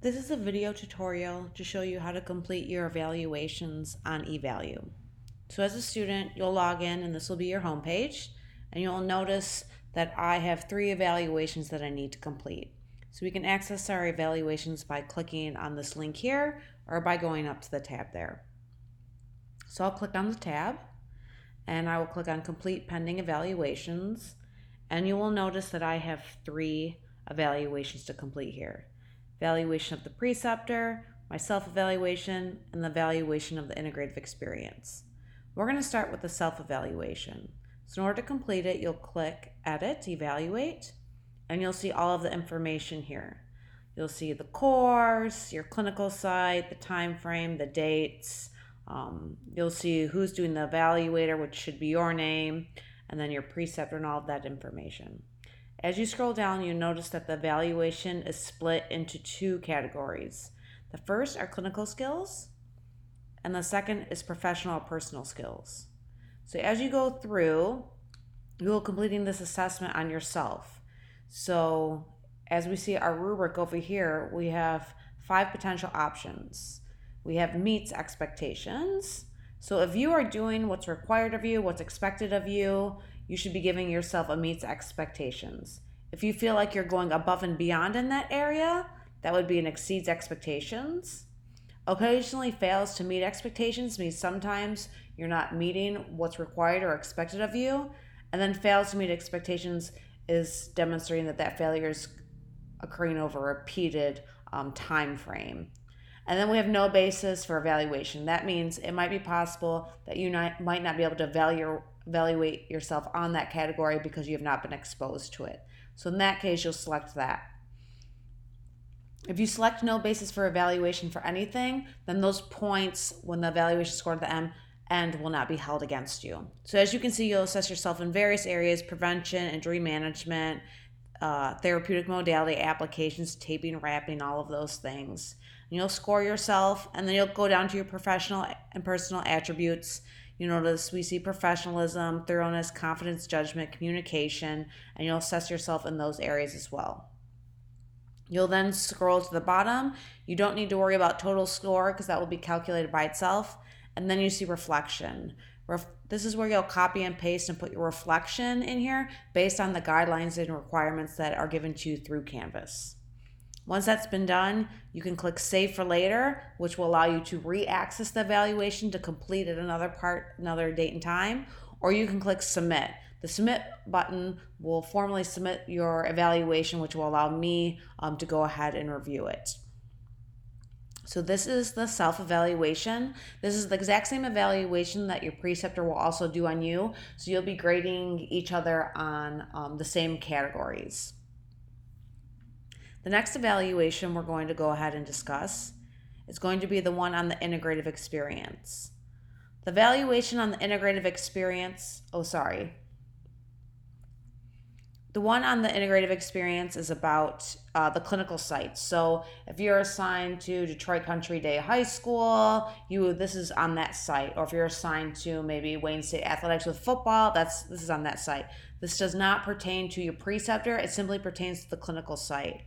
This is a video tutorial to show you how to complete your evaluations on EValue. So as a student, you'll log in and this will be your homepage, and you'll notice that I have 3 evaluations that I need to complete. So we can access our evaluations by clicking on this link here or by going up to the tab there. So I'll click on the tab and I will click on Complete Pending Evaluations, and you will notice that I have 3 evaluations to complete here. Evaluation of the preceptor, my self-evaluation, and the evaluation of the integrative experience. We're going to start with the self-evaluation. So in order to complete it, you'll click Edit, Evaluate, and you'll see all of the information here. You'll see the course, your clinical site, the time frame, the dates. You'll see who's doing the evaluator, which should be your name, and then your preceptor and all of that information. As you scroll down, you notice that the evaluation is split into 2 categories. The first are clinical skills, and the second is professional or personal skills. So as you go through, you'll be completing this assessment on yourself. So as we see our rubric over here, we have 5 potential options. We have meets expectations. So if you are doing what's required of you, what's expected of you, you should be giving yourself a meets expectations. If you feel like you're going above and beyond in that area, that would be an exceeds expectations. Occasionally fails to meet expectations means sometimes you're not meeting what's required or expected of you. And then fails to meet expectations is demonstrating that failure is occurring over a repeated time frame. And then we have no basis for evaluation. That means it might be possible that you might not be able to evaluate yourself on that category because you have not been exposed to it. So in that case, you'll select that. If you select no basis for evaluation for anything, then those points when the evaluation scored at the end will not be held against you. So as you can see, you'll assess yourself in various areas: prevention, injury management, therapeutic modality applications, taping, wrapping, all of those things. And you'll score yourself, and then you'll go down to your professional and personal attributes. You notice we see professionalism, thoroughness, confidence, judgment, communication, and you'll assess yourself in those areas as well. You'll then scroll to the bottom. You don't need to worry about total score because that will be calculated by itself. And then you see reflection. This is where you'll copy and paste and put your reflection in here based on the guidelines and requirements that are given to you through Canvas. Once that's been done, you can click Save for Later, which will allow you to re-access the evaluation to complete at another date and time, or you can click Submit. The Submit button will formally submit your evaluation, which will allow me to go ahead and review it. So this is the self-evaluation. This is the exact same evaluation that your preceptor will also do on you. So you'll be grading each other on the same categories. The next evaluation we're going to go ahead and discuss is going to be the one on the integrative experience. The evaluation on the integrative experience, the one on the integrative experience is about the clinical sites. So if you're assigned to Detroit Country Day High School, this is on that site. Or if you're assigned to maybe Wayne State Athletics with football, this is on that site. This does not pertain to your preceptor. It simply pertains to the clinical site.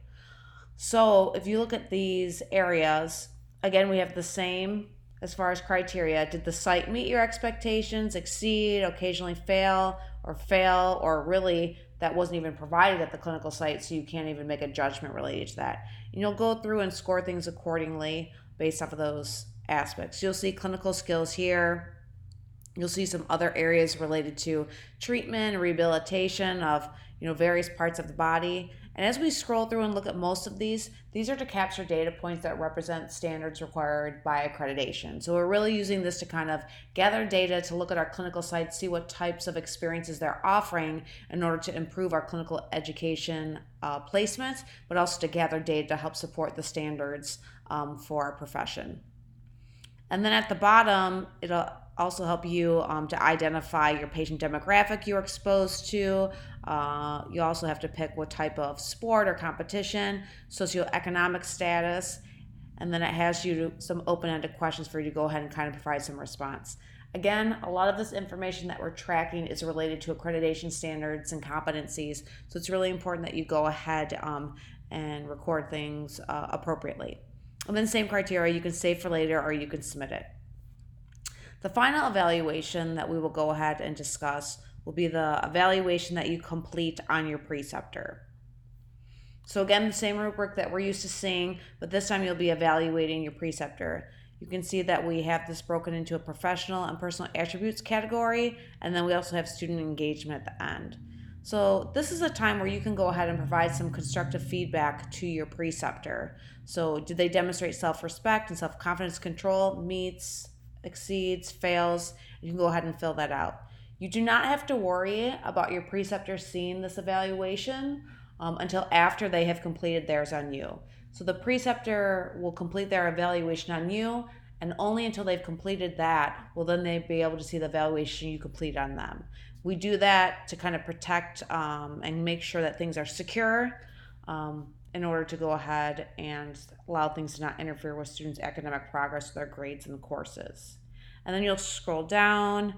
So if you look at these areas, again, we have the same as far as criteria. Did the site meet your expectations, exceed, occasionally fail, or really that wasn't even provided at the clinical site, so you can't even make a judgment related to that. And you'll go through and score things accordingly based off of those aspects. You'll see clinical skills here. You'll see some other areas related to treatment and rehabilitation of various parts of the body. And as we scroll through and look at most of these are to capture data points that represent standards required by accreditation. So we're really using this to kind of gather data to look at our clinical sites, see what types of experiences they're offering in order to improve our clinical education placements, but also to gather data to help support the standards for our profession. And then at the bottom, it'll also help you to identify your patient demographic you're exposed to. You also have to pick what type of sport or competition, socioeconomic status, and then it has some open-ended questions for you to go ahead and kind of provide some response. Again, a lot of this information that we're tracking is related to accreditation standards and competencies, so it's really important that you go ahead and record things appropriately. And then same criteria, you can save for later or you can submit it. The final evaluation that we will go ahead and discuss will be the evaluation that you complete on your preceptor. So again, the same rubric that we're used to seeing, but this time you'll be evaluating your preceptor. You can see that we have this broken into a professional and personal attributes category, and then we also have student engagement at the end. So this is a time where you can go ahead and provide some constructive feedback to your preceptor. So did they demonstrate self-respect and self-confidence control, meets, exceeds, fails? You can go ahead and fill that out. You do not have to worry about your preceptor seeing this evaluation until after they have completed theirs on you. So the preceptor will complete their evaluation on you, and only until they've completed that will then they be able to see the evaluation you complete on them. We do that to kind of protect and make sure that things are secure in order to go ahead and allow things to not interfere with students' academic progress, their grades, and the courses. And then you'll scroll down.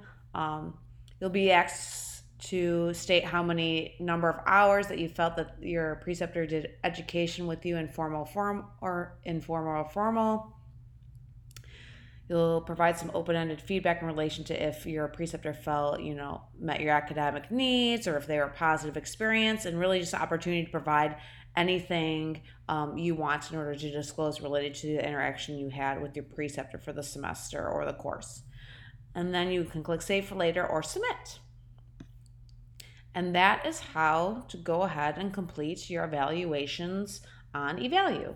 You'll be asked to state how many number of hours that you felt that your preceptor did education with you in formal form or informal or formal. You'll provide some open-ended feedback in relation to if your preceptor felt, met your academic needs or if they were a positive experience, and really just an opportunity to provide anything you want in order to disclose related to the interaction you had with your preceptor for the semester or the course. And then you can click Save for Later or Submit. And that is how to go ahead and complete your evaluations on EValue.